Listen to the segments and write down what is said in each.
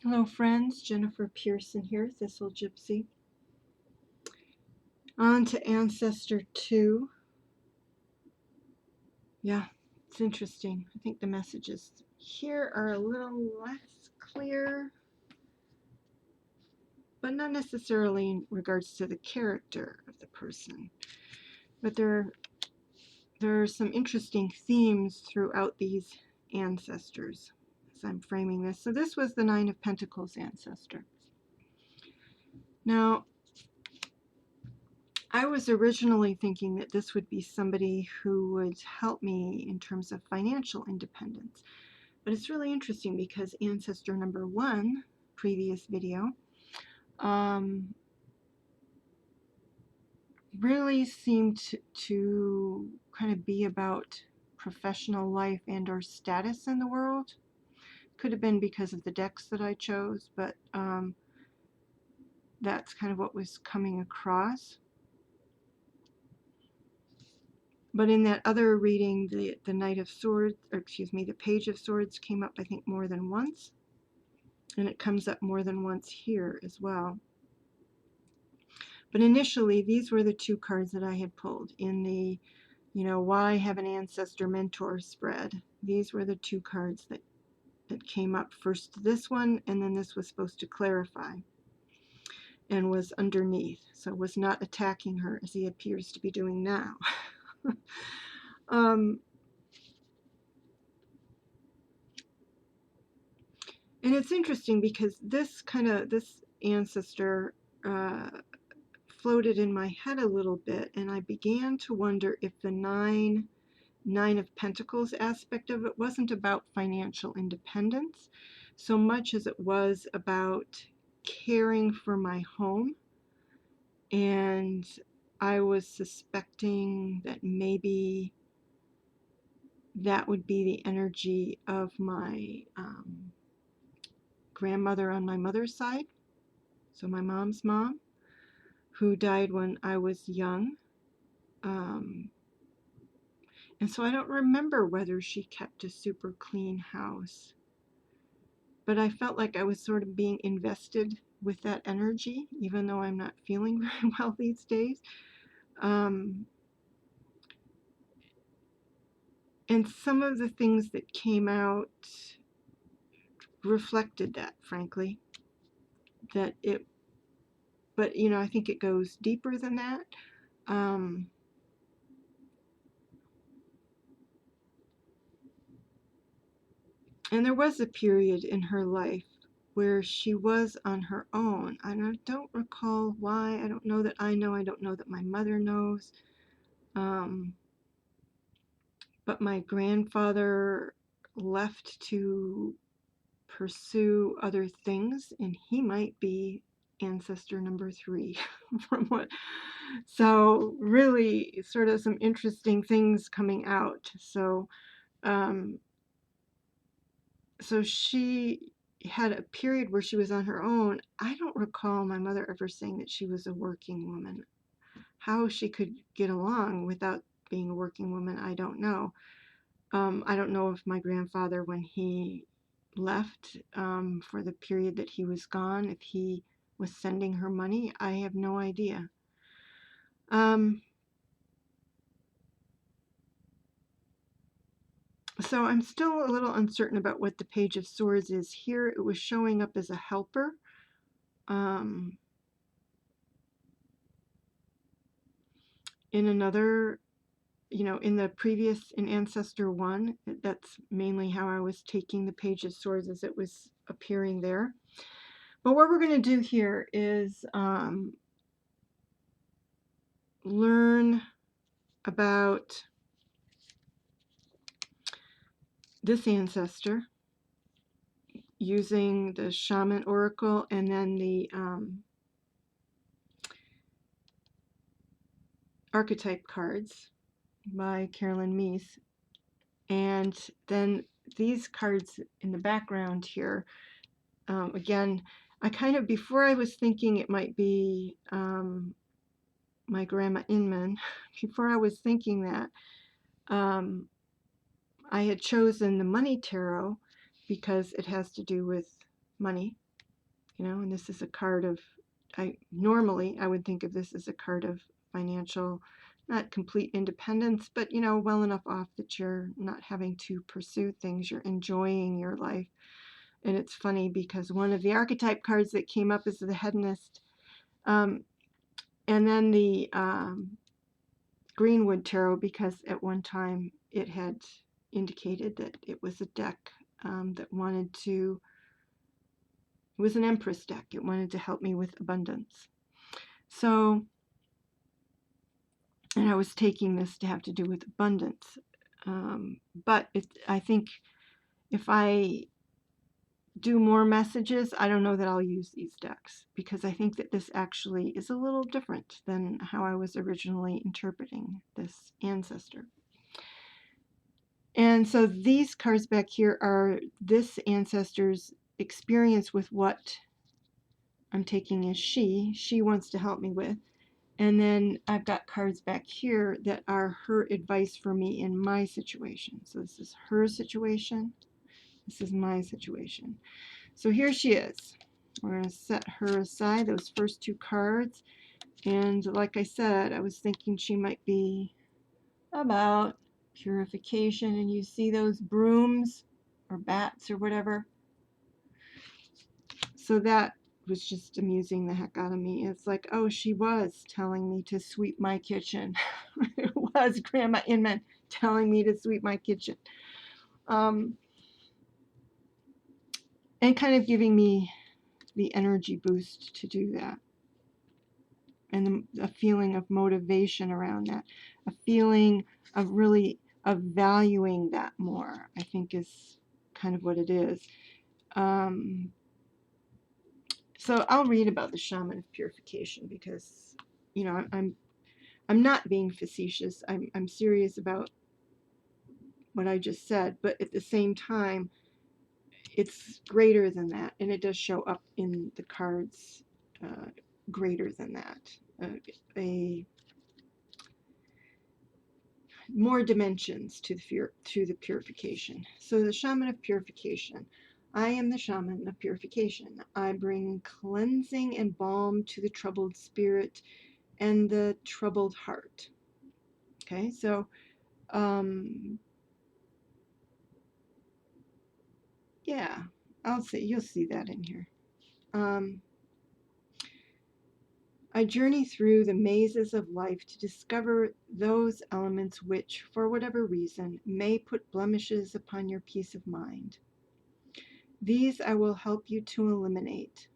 Hello friends, Jennifer Pearson here, Thistle Gypsy. On to Ancestor 2. Yeah, it's interesting. I think the messages here are a little less clear, but not necessarily in regards to the character of the person. But there are some interesting themes throughout these ancestors as I'm framing this. So this was the Nine of Pentacles ancestor. Now, I was originally thinking that this would be somebody who would help me in terms of financial independence. But it's really interesting because ancestor number 1, previous video, really seemed to kind of be about professional life and or status in the world. Could have been because of the decks that I chose, but that's kind of what was coming across. But in that other reading, the Knight of Swords, or excuse me, the Page of Swords came up, I think, more than once. And it comes up more than once here as well. But initially, these were the two cards that I had pulled in the, why have an ancestor mentor spread. These were the two cards that came up. First this one, and then this was supposed to clarify and was underneath. So was not attacking her as he appears to be doing now. And it's interesting because this ancestor floated in my head a little bit, and I began to wonder if the nine of Pentacles aspect of it wasn't about financial independence so much as it was about caring for my home. And I was suspecting that maybe that would be the energy of my grandmother on my mother's side, so my mom's mom, who died when I was young. And so I don't remember whether she kept a super clean house, but I felt like I was sort of being invested with that energy, even though I'm not feeling very well these days. And some of the things that came out reflected that, frankly, but I think it goes deeper than that. And there was a period in her life where she was on her own. I don't recall why. I don't know that I know. I don't know that my mother knows. But my grandfather left to pursue other things, and he might be ancestor number 3 from what. So really sort of some interesting things coming out. So she had a period where she was on her own. I don't recall my mother ever saying that she was a working woman. How she could get along without being a working woman, I don't know. I don't know if my grandfather, when he left for the period that he was gone, if he was sending her money. I have no idea. So I'm still a little uncertain about what the Page of Swords is. Here it was showing up as a helper. In another, in the previous, in Ancestor 1, that's mainly how I was taking the Page of Swords as it was appearing there. But what we're going to do here is learn about this ancestor using the Shaman Oracle and then the archetype cards by Carolyn Meese. And then these cards in the background here, again, I kind of, before I was thinking it might be my grandma Inman, before I was thinking that, I had chosen the Money Tarot because it has to do with money you know, and this is a card of, normally I would think of this as a card of financial, not complete independence, but, you know, well enough off that you're not having to pursue things, you're enjoying your life. And it's funny because one of the archetype cards that came up is the hedonist. And then the Greenwood Tarot, because at one time it had indicated that it was a deck that wanted to, it was an Empress deck. It wanted to help me with abundance. So, and I was taking this to have to do with abundance. But I think if I do more messages, I don't know that I'll use these decks, because I think that this actually is a little different than how I was originally interpreting this Ancestor. And so these cards back here are this Ancestor's experience with what I'm taking as she wants to help me with. And then I've got cards back here that are her advice for me in my situation. So this is her situation. This is my situation. So here she is. We're going to set her aside, those first two cards. And like I said, I was thinking she might be about purification. And you see those brooms or bats or whatever. So that was just amusing the heck out of me. It's like, oh, she was telling me to sweep my kitchen. It was Grandma Inman telling me to sweep my kitchen. And kind of giving me the energy boost to do that. And a feeling of motivation around that. A feeling of really of valuing that more, I think is kind of what it is. So I'll read about the shaman of purification because, you know, I'm not being facetious. I'm serious about what I just said, but at the same time, it's greater than that, and it does show up in the cards greater than that. More dimensions to the purification. So the shaman of purification. I am the shaman of purification. I bring cleansing and balm to the troubled spirit and the troubled heart. Okay, so yeah, you'll see that in here. I journey through the mazes of life to discover those elements which, for whatever reason, may put blemishes upon your peace of mind. These I will help you to eliminate,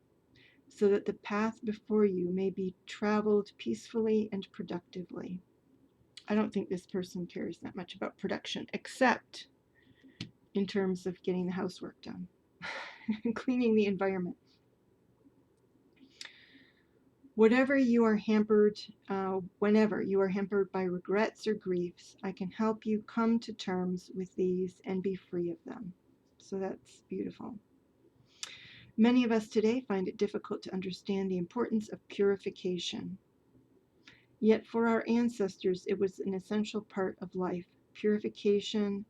so that the path before you may be traveled peacefully and productively. I don't think this person cares that much about production, except in terms of getting the housework done, cleaning the environment. Whenever you are hampered by regrets or griefs, I can help you come to terms with these and be free of them. So that's beautiful. Many of us today find it difficult to understand the importance of purification. Yet for our ancestors, it was an essential part of life. Purification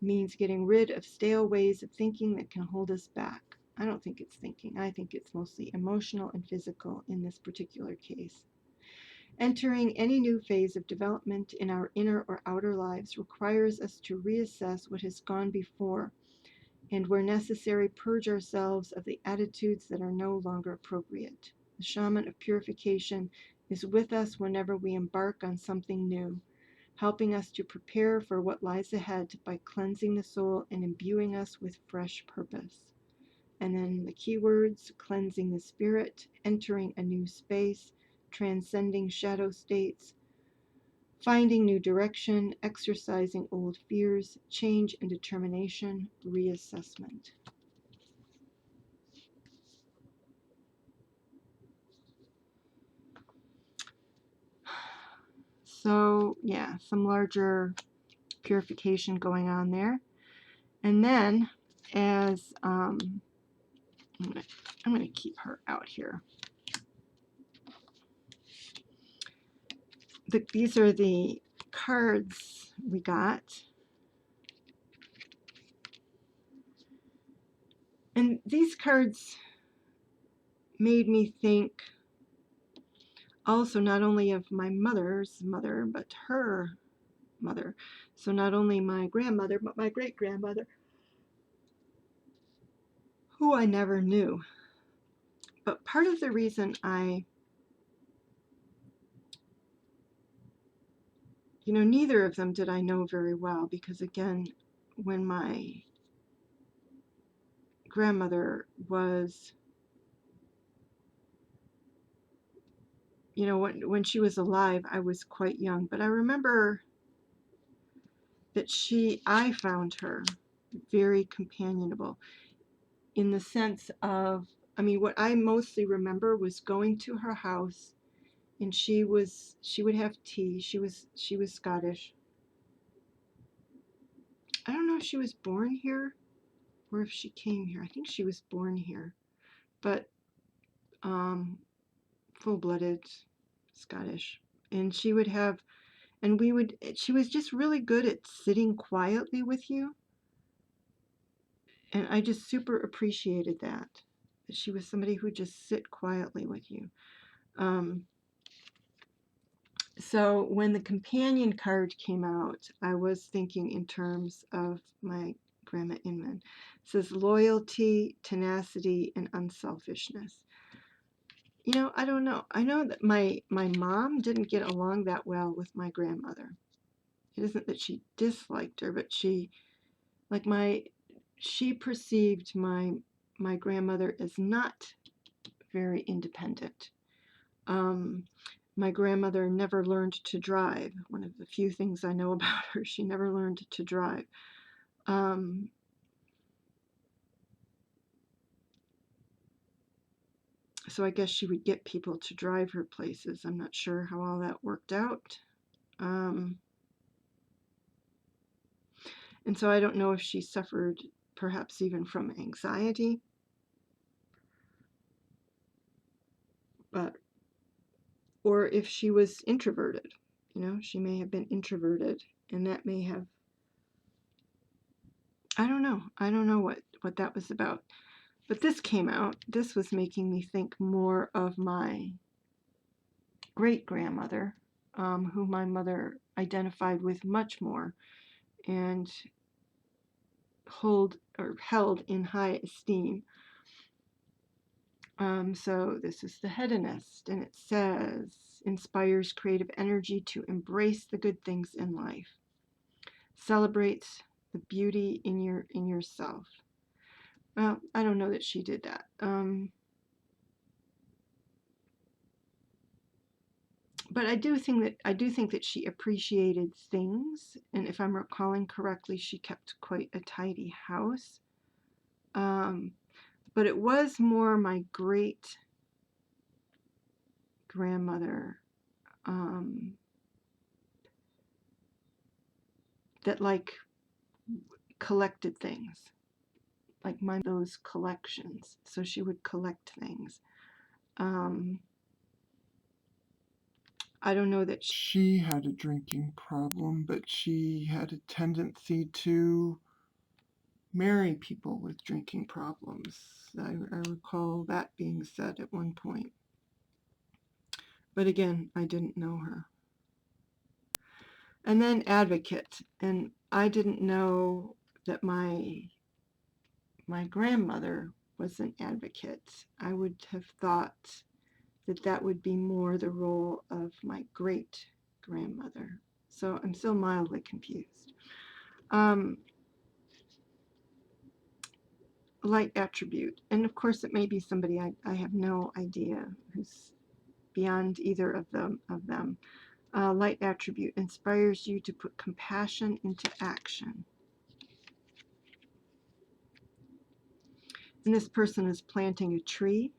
means getting rid of stale ways of thinking that can hold us back. I don't think it's thinking. I think it's mostly emotional and physical in this particular case. Entering any new phase of development in our inner or outer lives requires us to reassess what has gone before, and where necessary, purge ourselves of the attitudes that are no longer appropriate. The shaman of purification is with us whenever we embark on something new, helping us to prepare for what lies ahead by cleansing the soul and imbuing us with fresh purpose. And then the keywords: cleansing the spirit, entering a new space, transcending shadow states, finding new direction, exercising old fears, change and determination, reassessment. So yeah, some larger purification going on there. And then as I'm going to keep her out here. These are the cards we got. And these cards made me think also not only of my mother's mother, but her mother. So not only my grandmother, but my great-grandmother, who I never knew. But part of the reason neither of them did I know very well, because again, when my grandmother was, when she was alive, I was quite young, but I remember that I found her very companionable in the sense of, what I mostly remember was going to her house, and she would have tea. She was Scottish. I don't know if she was born here or if she came here. I think she was born here, but full-blooded Scottish. And she would have, and she was just really good at sitting quietly with you. And I just super appreciated that she was somebody who would just sit quietly with you. So when the companion card came out, I was thinking in terms of my Grandma Inman. It says loyalty, tenacity, and unselfishness. I don't know. I know that my mom didn't get along that well with my grandmother. It isn't that she disliked her, but she perceived my grandmother as not very independent. My grandmother never learned to drive. One of the few things I know about her, she never learned to drive. So I guess she would get people to drive her places. I'm not sure how all that worked out. And so I don't know if she suffered perhaps even from anxiety. Or if she was introverted. She may have been introverted, and that may have, I don't know what that was about. But this came out. This was making me think more of my great-grandmother, who my mother identified with much more and held in high esteem. So this is the hedonist, and it says, inspires creative energy to embrace the good things in life, celebrates the beauty in yourself. Well, I don't know that she did that. But I do think that she appreciated things, and if I'm recalling correctly, she kept quite a tidy house. But it was more my great grandmother that collected things, those collections. So she would collect things. I don't know that she had a drinking problem, but she had a tendency to marry people with drinking problems. I recall that being said at one point. But again, I didn't know her. And then advocate. And I didn't know that my grandmother was an advocate. I would have thought that would be more the role of my great grandmother. So I'm still mildly confused. Light attribute. And of course, it may be somebody I have no idea who's beyond either of them. Light attribute inspires you to put compassion into action. And this person is planting a tree.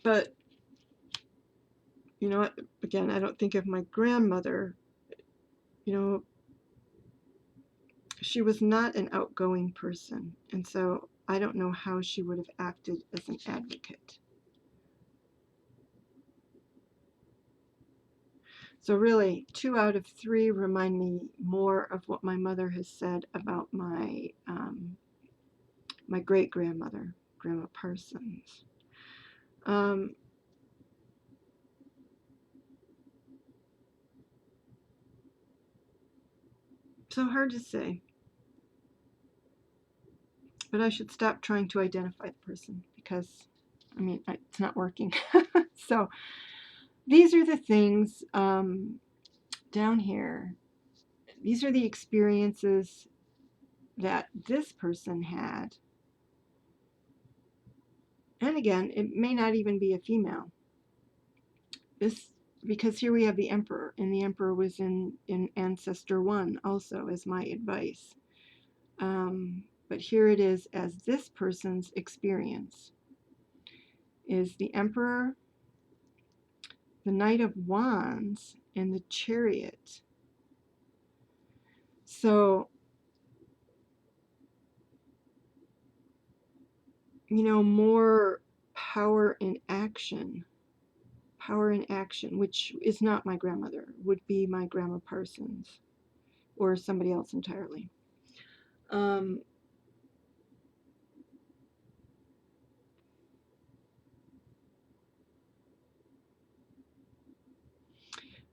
But, you know what, again, I don't think of my grandmother. She was not an outgoing person. And so I don't know how she would have acted as an advocate. So really, 2 out of 3 remind me more of what my mother has said about my my great-grandmother, Grandma Parsons. So hard to say. But I should stop trying to identify the person because, I mean, it's not working. So these are the things down here. These are the experiences that this person had. And again, it may not even be a female. Because here we have the Emperor, and the Emperor was in Ancestor 1 also as my advice. But here it is as this person's experience. Is the Emperor, the Knight of Wands, and the Chariot. So, you know, more power in action. Power in action, which is not my grandmother, would be my Grandma Parsons or somebody else entirely.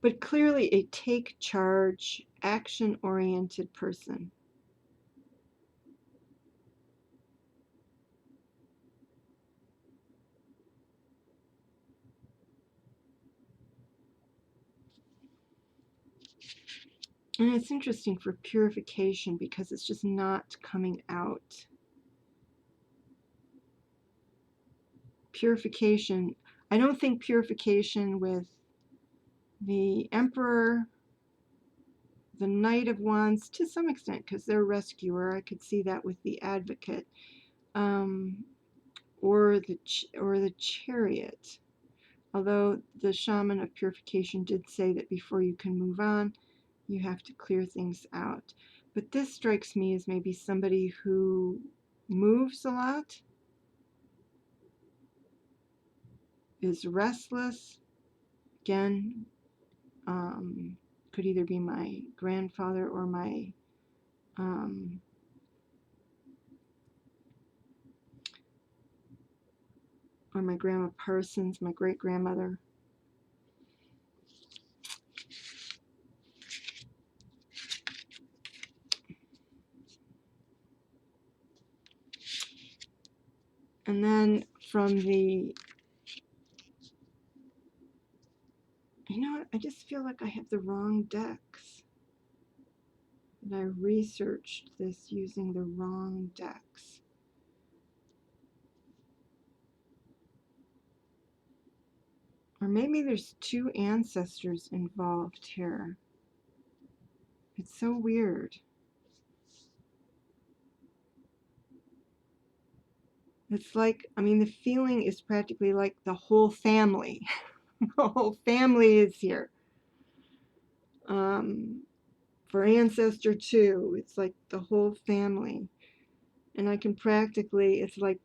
But clearly a take charge, action-oriented person. And it's interesting for purification because it's just not coming out. Purification, I don't think purification with the Emperor, the Knight of Wands, to some extent, because they're rescuer. I could see that with the Advocate, or the Chariot. Although the Shaman of Purification did say that before you can move on, you have to clear things out. But this strikes me as maybe somebody who moves a lot, is restless. Again, could either be my grandfather or my Grandma Parsons, my great-grandmother. And then from the, you know what, I just feel like I have the wrong decks. And I researched this using the wrong decks. Or maybe there's two ancestors involved here. It's so weird. It's like, I mean, the feeling is practically like the whole family. The whole family is here. For Ancestor 2, it's like the whole family. And I can practically, it's like,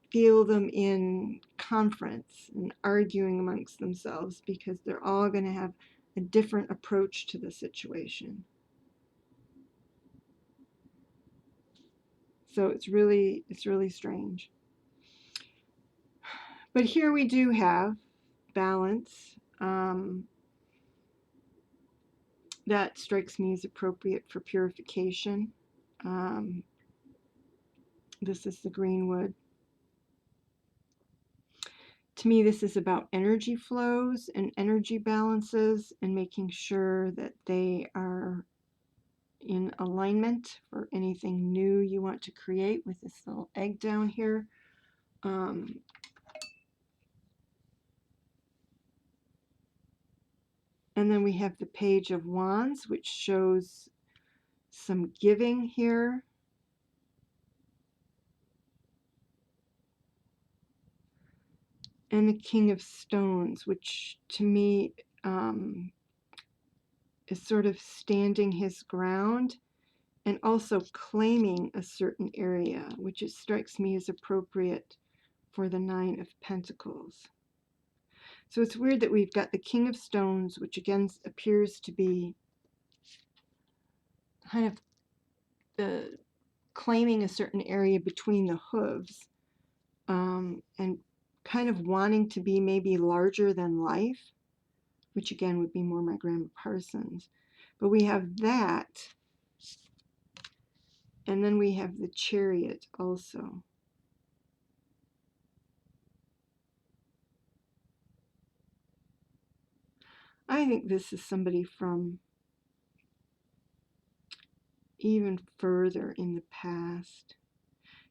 feel them in conference and arguing amongst themselves because they're all going to have a different approach to the situation. So it's really strange. But here we do have balance. That strikes me as appropriate for purification. This is the greenwood. To me, this is about energy flows and energy balances and making sure that they are in alignment for anything new you want to create with this little egg down here. And then we have the Page of Wands, which shows some giving here. And the King of Stones, which to me is sort of standing his ground and also claiming a certain area, which strikes me as appropriate for the Nine of Pentacles. So it's weird that we've got the King of Stones, which again appears to be kind of claiming a certain area between the hooves, and kind of wanting to be maybe larger than life, which again would be more my Grandma Parsons. But we have that, and then we have the Chariot also. I think this is somebody from even further in the past.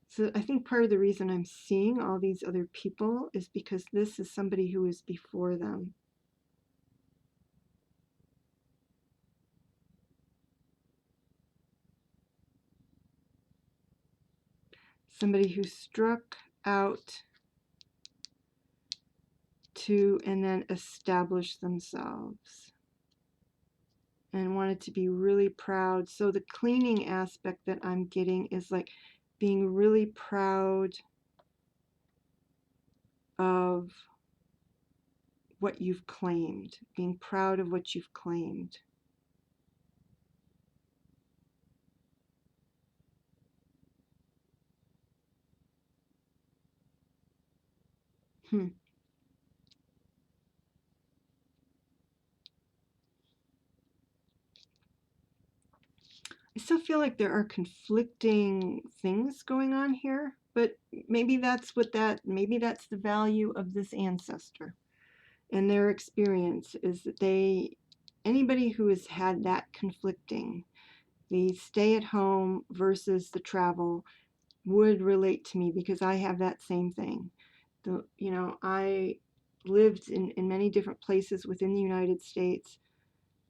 So I think part of the reason I'm seeing all these other people is because this is somebody who is before them. Somebody who struck out to and then establish themselves and wanted to be really proud. So the cleaning aspect that I'm getting is like being really proud of what you've claimed, being proud of what you've claimed. I still feel like there are conflicting things going on here, but maybe that's maybe that's the value of this ancestor and their experience, is that anybody who has had that conflicting, the stay at home versus the travel, would relate to me, because I have that same thing. I lived in many different places within the United States,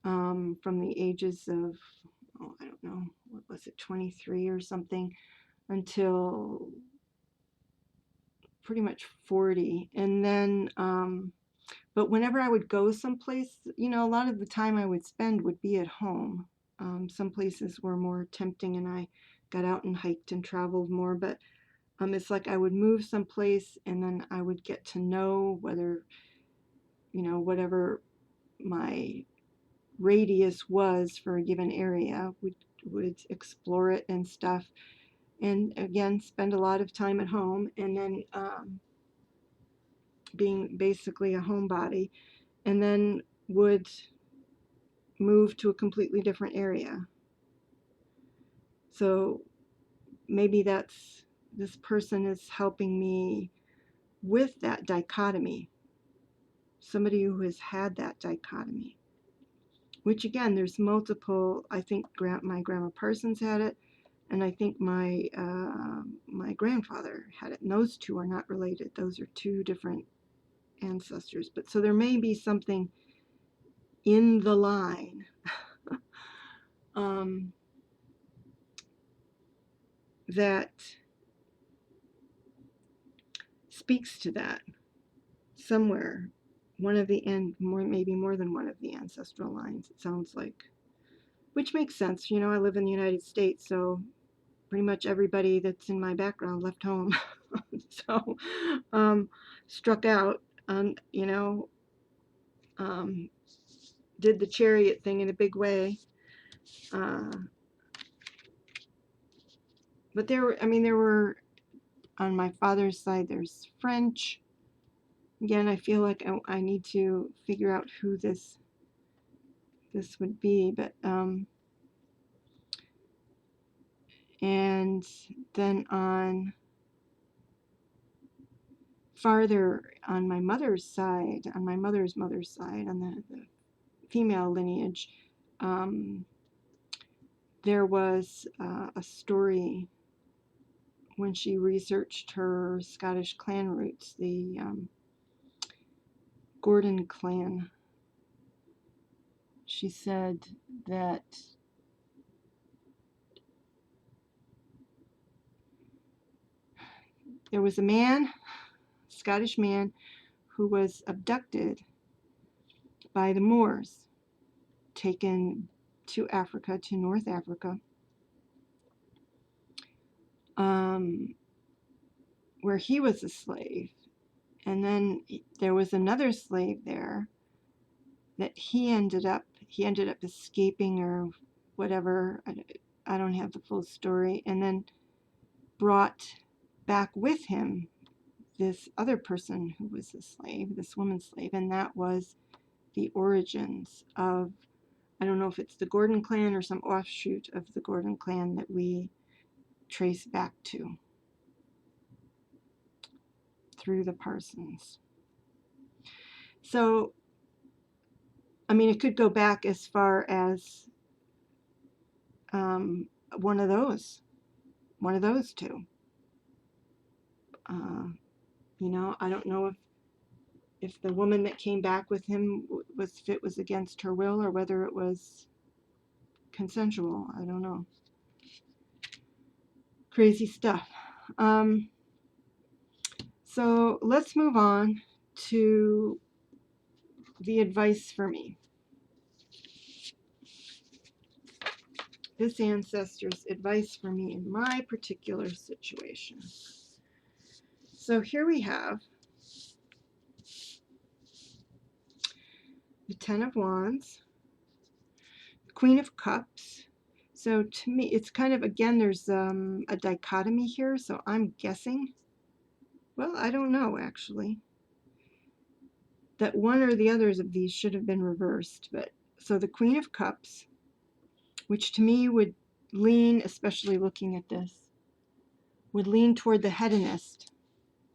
from the ages of, I don't know, what was it, 23 or something, until pretty much 40. And then, but whenever I would go someplace, a lot of the time I would spend would be at home. Some places were more tempting and I got out and hiked and traveled more, but it's like I would move someplace and then I would get to know whether, whatever my radius was for a given area, would explore it and stuff, and again spend a lot of time at home, and then being basically a homebody, and then would move to a completely different area. So maybe this person is helping me with that dichotomy, somebody who has had that dichotomy, which again, there's multiple. I think my Grandma Parsons had it, and I think my grandfather had it, and those two are not related. Those are two different ancestors. But so there may be something in the line that speaks to that somewhere. One of the maybe more than one of the ancestral lines, it sounds like, which makes sense. I live in the United States, so pretty much everybody that's in my background left home. So struck out, did the Chariot thing in a big way. But there were, on my father's side, there's French. Again, I feel like I need to figure out who this would be, but and then farther on my mother's side, on my mother's side, on the female lineage, there was a story when she researched her Scottish clan roots, the Gordon clan. She said that there was a man, Scottish man, who was abducted by the Moors, taken to Africa, to North Africa, where he was a slave. And then there was another slave there that he ended up escaping or whatever. I don't have the full story, and then brought back with him this other person who was a slave, this woman slave, and that was the origins of, I don't know if it's the Gordon clan or some offshoot of the Gordon clan that we trace back to through the Parsons. So, I mean, it could go back as far as one of those two. You know, I don't know if the woman that came back with him was, if it was against her will or whether it was consensual. I don't know. Crazy stuff. So let's move on to the advice for me. This ancestor's advice for me in my particular situation. So here we have the Ten of Wands, Queen of Cups. So to me, it's kind of, again, there's a dichotomy here, so I'm guessing, well, I don't know actually, that one or the others of these should have been reversed. But so the Queen of Cups, which to me would lean, especially looking at this, would lean toward the hedonist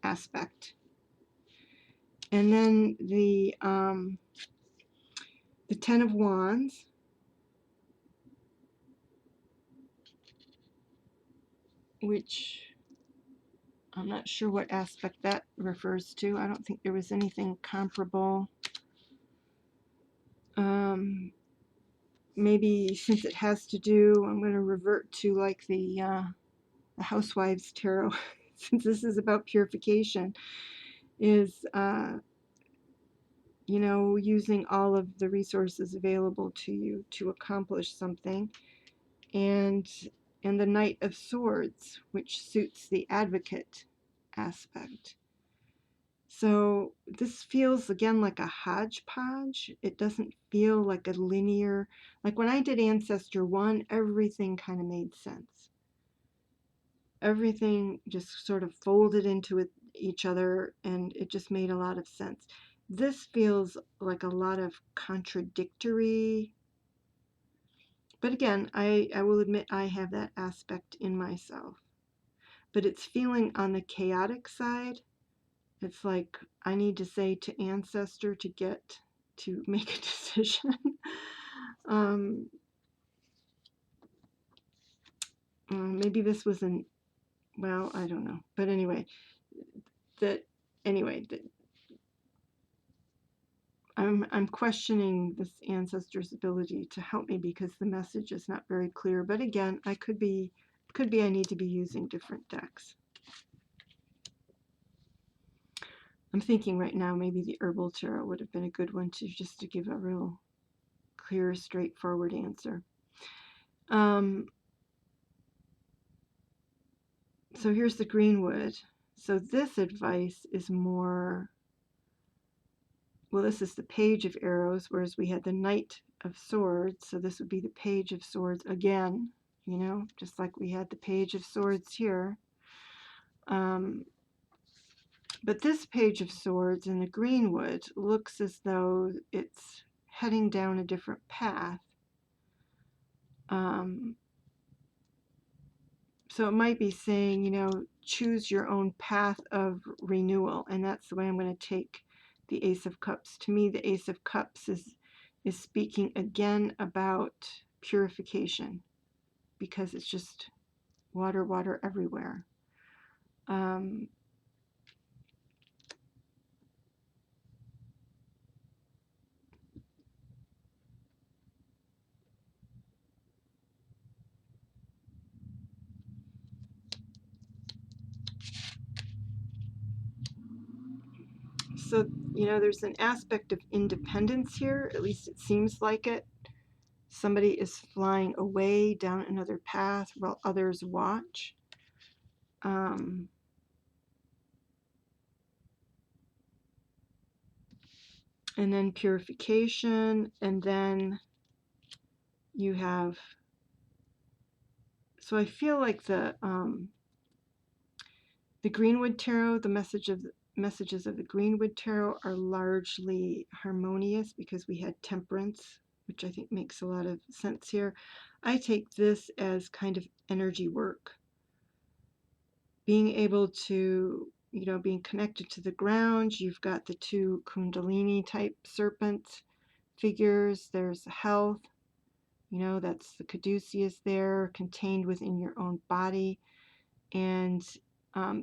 aspect. And then the Ten of Wands, which I'm not sure what aspect that refers to. I don't think there was anything comparable. Maybe since it has to do, I'm going to revert to like the Housewives Tarot, since this is about purification, is you know, using all of the resources available to you to accomplish something, and the Knight of Swords, which suits the advocate aspect. So this feels again like a hodgepodge. It doesn't feel like a linear, like when I did Ancestor 1, everything kind of made sense. Everything just sort of folded into each other, and it just made a lot of sense. This feels like a lot of contradictory, but again, I will admit I have that aspect in myself. But it's feeling on the chaotic side. It's like I need to say to Ancestor to get to make a decision. Maybe this was well, I don't know. But anyway, I'm questioning this Ancestor's ability to help me because the message is not very clear. But again, I could be I need to be using different decks. I'm thinking right now maybe the Herbal Tarot would have been a good one to just to give a real clear, straightforward answer. So here's the Greenwood. So this advice is more, well, this is the Page of Arrows, whereas we had the Knight of Swords. So this would be the Page of Swords again, you know, just like we had the Page of Swords here. But this Page of Swords in the Greenwood looks as though it's heading down a different path. So it might be saying, you know, choose your own path of renewal, and that's the way I'm going to take the Ace of Cups. To me, the Ace of Cups is speaking again about purification, because it's just water, water everywhere. So, you know, there's an aspect of independence here, at least it seems like it. Somebody is flying away down another path while others watch. And then purification, and then you have So I feel like the Greenwood Tarot, the messages of the Greenwood Tarot are largely harmonious because we had temperance, which I think makes a lot of sense here. I take this as kind of energy work. Being able to, being connected to the ground. You've got the two Kundalini type serpent figures. There's health, that's the caduceus there, contained within your own body. And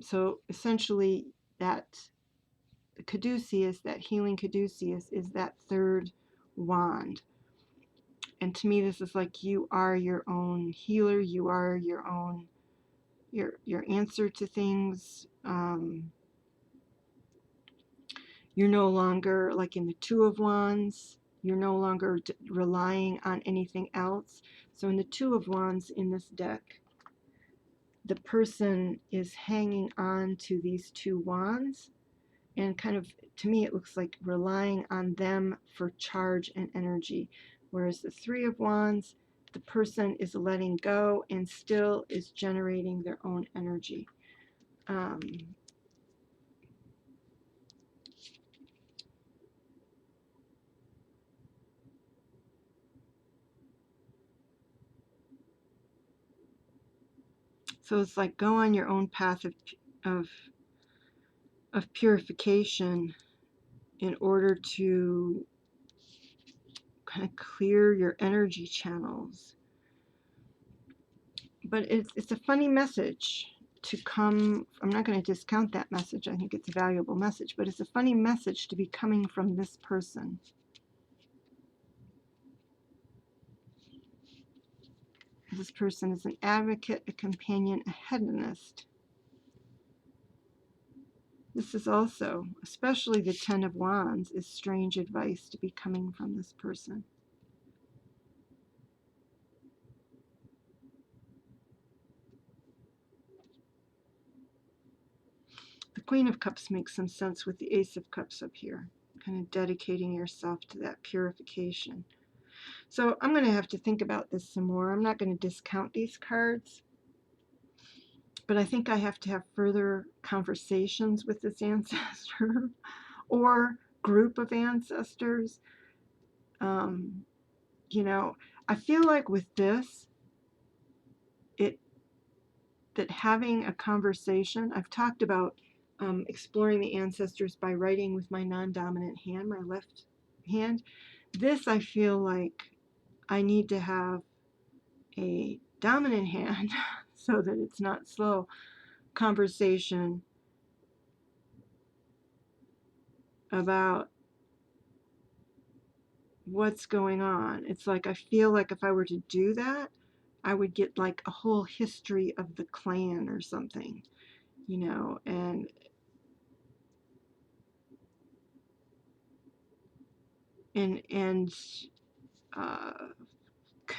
so essentially that caduceus, that healing caduceus, is that third wand. And to me, this is like you are your own healer. You are your own, your answer to things. You're no longer, like in the Two of Wands, you're no longer relying on anything else. So in the Two of Wands in this deck, the person is hanging on to these two wands, and kind of, to me, it looks like relying on them for charge and energy. Whereas the Three of Wands, the person is letting go and still is generating their own energy. So it's like go on your own path of purification in order to kind of clear your energy channels. But it's a funny message to come. I'm not going to discount that message. I think it's a valuable message, but it's a funny message to be coming from this person. This person is an advocate, a companion, a hedonist. This is also, especially the Ten of Wands, is strange advice to be coming from this person. The Queen of Cups makes some sense with the Ace of Cups up here, kind of dedicating yourself to that purification. So I'm going to have to think about this some more. I'm not going to discount these cards, but I think I have to have further conversations with this ancestor or group of ancestors. I feel like with this, that having a conversation, I've talked about exploring the ancestors by writing with my non-dominant hand, my left hand. This, I feel like I need to have a dominant hand so that it's not slow conversation about what's going on. It's like I feel like if I were to do that, I would get like a whole history of the clan or something, and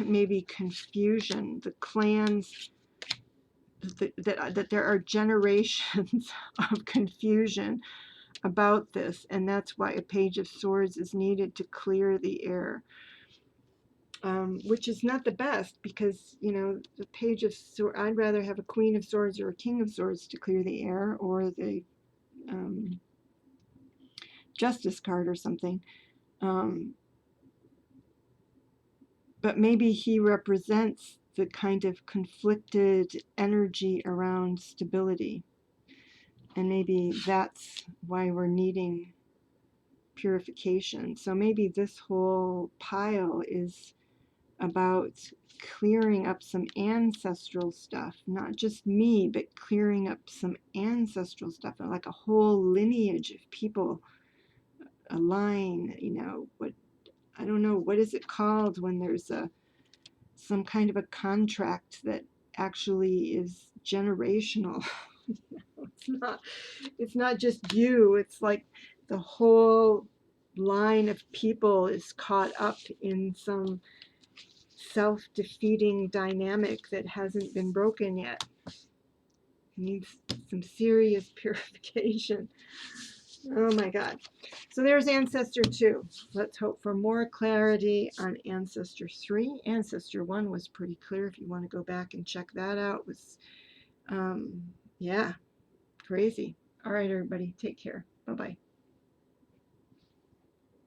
maybe confusion. The clans, that there are generations of confusion about this, and that's why a Page of Swords is needed to clear the air, which is not the best, because the Page of Swords, I'd rather have a Queen of Swords or a King of Swords to clear the air, or the Justice card or something. But maybe he represents the kind of conflicted energy around stability. And maybe that's why we're needing purification. So maybe this whole pile is about clearing up some ancestral stuff. Not just me, but clearing up some ancestral stuff. Like a whole lineage of people, a line, I don't know, what is it called when there's some kind of a contract that actually is generational. It's not just you, it's like the whole line of people is caught up in some self-defeating dynamic that hasn't been broken yet. It needs some serious purification. Oh my God. So there's Ancestor 2. Let's hope for more clarity on Ancestor 3. Ancestor 1 was pretty clear. If you want to go back and check that out, it was, yeah, crazy. All right, everybody, take care. Bye-bye.